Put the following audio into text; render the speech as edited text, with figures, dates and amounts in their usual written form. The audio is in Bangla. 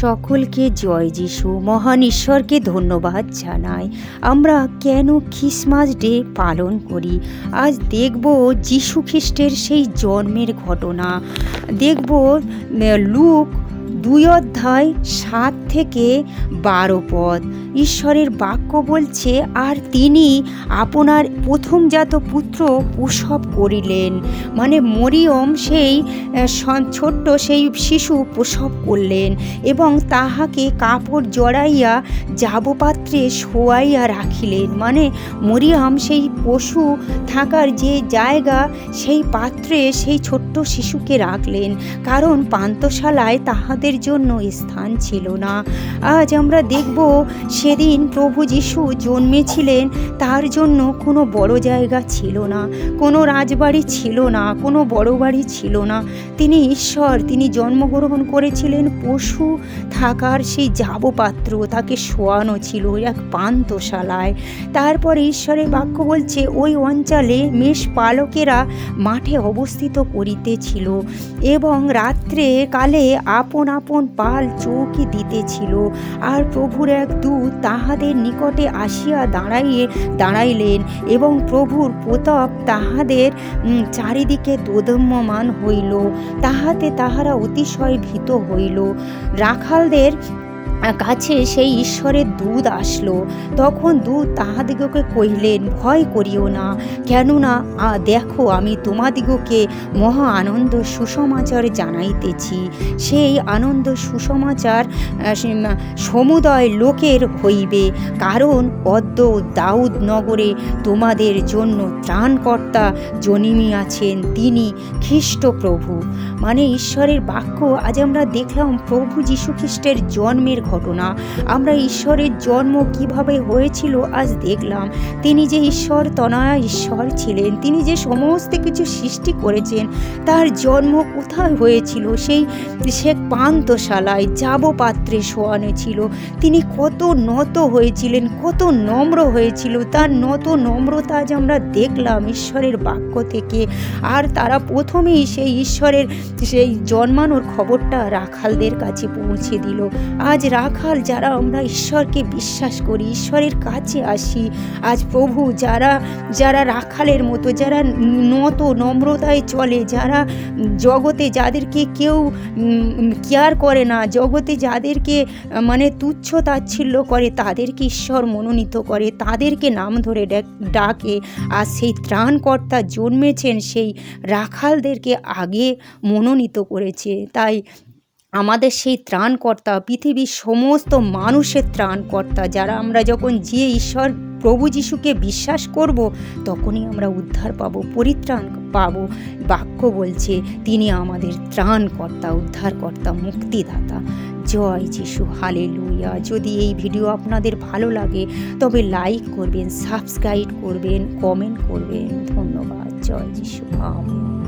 সকলকে জয় যিশু। মহান ঈশ্বরকে ধন্যবাদ জানাই। আমরা কেন খ্রিসমাস ডে পালন করি? আজ দেখব যিশু খ্রিস্টের সেই জন্মের ঘটনা। দেখব লুক 2:7-12 ঈশ্বরের বাক্য বলছে, আর তিনি আপনার প্রথমজাত পুত্র প্রসব করিলেন। মানে মরিয়ম সেই ছোট্ট সেই শিশু প্রসব করলেন এবং তাহাকে কাপড় জড়াইয়া যাবপাত্রে শোয়াইয়া রাখিলেন। মানে মরিয়ম সেই পশু থাকার যে জায়গা, সেই পাত্রে সেই ছোট্ট শিশুকে রাখলেন, কারণ পান্থশালায় তাহাদের জন্য স্থান ছিল না। আজ আমরা দেখব সেদিন প্রভু যিশু জন্মেছিলেন, তার জন্য কোনো বড় জায়গা ছিল না, কোনো রাজবাড়ি ছিল না, কোনো বড় বাড়ি ছিল না। তিনি ঈশ্বর, তিনি জন্মগ্রহণ করেছিলেন পশু থাকার সেই যাবপাত্র, তাকে শোয়ানো ছিল এক পান্থশালায়। তারপরে ঈশ্বরের বাক্য বলছে, ওই অঞ্চলে মেষ পালকেরা মাঠে অবস্থিত করিতেছিল এবং রাত্রে কালে আপন আপন পাল চৌকি দিতেছিল। আর প্রভুর এক দূত তাহাদের নিকটে আসিয়া দাঁড়াইলেন এবং প্রভুর প্রতাপ তাহাদের চারিদিকে দোদম্যমান হইল। তাহাতে তাহারা অতিশয় ভীত হইল। রাখালদের কাছে সেই ঈশ্বরের দূত আসলো। তখন দূত তাহাদিগকে কহিলেন, ভয় করিও না, কেননা দেখো আমি তোমাদিগকে মহা আনন্দ সুসমাচার জানাইতেছি। সেই আনন্দ সুসমাচার সমুদয় লোকের হইবে, কারণ অদ্য দাউদ নগরে তোমাদের জন্য ত্রাণকর্তা জন্মিয়াছেন, তিনি খ্রিস্ট প্রভু। মানে ঈশ্বরের বাক্য আজ আমরা দেখলাম প্রভু যীশু খ্রিস্টের জন্মের ঘটনা। আমরা ঈশ্বরের জন্ম কিভাবে হয়েছিল আজ দেখলাম। তিনি যে ঈশ্বর তনয়া ঈশ্বর ছিলেন, তিনি যে সমস্ত কিছু সৃষ্টি করেছেন, তার জন্ম কোথায় হয়েছিল? সে পান্থশালায় যাবপাত্রে শোয়ানো ছিল। তিনি কত নত হয়েছিলেন, কত নম্র হয়েছিল। তার নত নম্রতা আজ আমরা দেখলাম ঈশ্বরের বাক্য থেকে। আর তারা প্রথমেই সেই ঈশ্বরের সেই জন্মানোর খবরটা রাখালদের কাছে পৌঁছে দিল। আজ রাখাল যারা আমরা ঈশ্বরকে বিশ্বাস করি, ঈশ্বরের কাছে আসি, আজ প্রভু যারা রাখালের মতো, যারা নত নম্রতায় চলে, যারা জগতে যাদেরকে কেউ কেয়ার করে না, জগতে যাদেরকে মানে তুচ্ছ তাচ্ছিল্য করে, তাদেরকে ঈশ্বর মনোনীত করে, তাদেরকে নাম ধরে ডাকে। আর সেই ত্রাণকর্তা জন্মেছেন সেই রাখালদেরকে আগে মনোনীত করেছে। তাই আমাদের সেই ত্রাণকর্তা, পৃথিবীর সমস্ত মানুষের ত্রাণকর্তা, যারা আমরা যখন যে ঈশ্বর প্রভু যিশুকে বিশ্বাস করব, তখনই আমরা উদ্ধার পাবো, পরিত্রাণ পাবো। বাক্য বলছে তিনি আমাদের ত্রাণকর্তা, উদ্ধারকর্তা, মুক্তিদাতা। জয় যিশু, হালেলুয়া। যদি এই ভিডিও আপনাদের ভালো লাগে তবে লাইক করবেন, সাবস্ক্রাইব করবেন, কমেন্ট করবেন। ধন্যবাদ। জয় যিশু। আমেন।